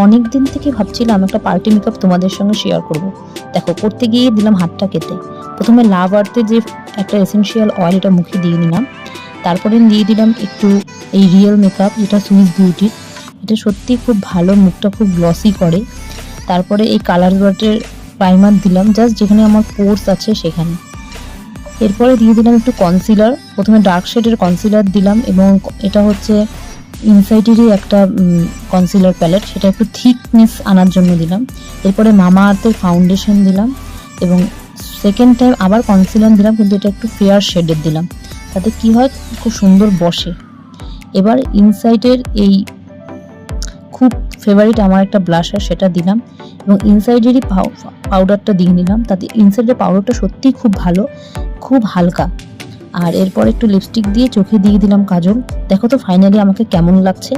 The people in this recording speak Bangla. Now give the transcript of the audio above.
অনেক দিন থেকে ভাবছিলাম একটা পার্টি মেকআপ তোমাদের সঙ্গে শেয়ার করব। দেখো, করতে গিয়ে দিলাম হাতটা কেটে। প্রথমে লাভ আর্থের যে একটা এসেনশিয়াল অয়েল, এটা মুখে দিয়ে নিলাম। তারপরে দিয়ে দিলাম একটু এই রিয়েল মেকআপ, যেটা সুইস বিউটির। এটা সত্যি খুব ভালো, মুখটা খুব গ্লসি করে। তারপরে এই কালার ডটের প্রাইমার দিলাম, জাস্ট যেখানে আমার পোর্স আছে সেখানে। এরপরে দিয়ে দিলাম একটু কনসিলার। প্রথমে ডার্ক শেডের কনসিলার দিলাম, এবং এটা হচ্ছে ইনসাইটেরই একটা কনসিলার প্যালেট, সেটা একটু থিকনেস আনার জন্য দিলাম। এরপরে মামা আর্থের ফাউন্ডেশন দিলাম, এবং সেকেন্ড টাইম আবার কনসিলার দিলাম, কিন্তু এটা একটু ফেয়ার শেডের দিলাম, তাতে কি হয়, খুব সুন্দর বসে। এবার ইনসাইটের এই খুব ফেভারিট আমার একটা ব্লাশার, সেটা দিলাম, এবং ইনসাইডেরই পাউডারটা দিয়ে নিলাম। তাতে ইনসাইডের পাউডারটা সত্যিই খুব ভালো, খুব হালকা। আর এরপর একটু লিপস্টিক দিয়ে চোখে দিয়ে দিলাম কাজল। দেখো তো ফাইনালি আমাকে কেমন লাগছে।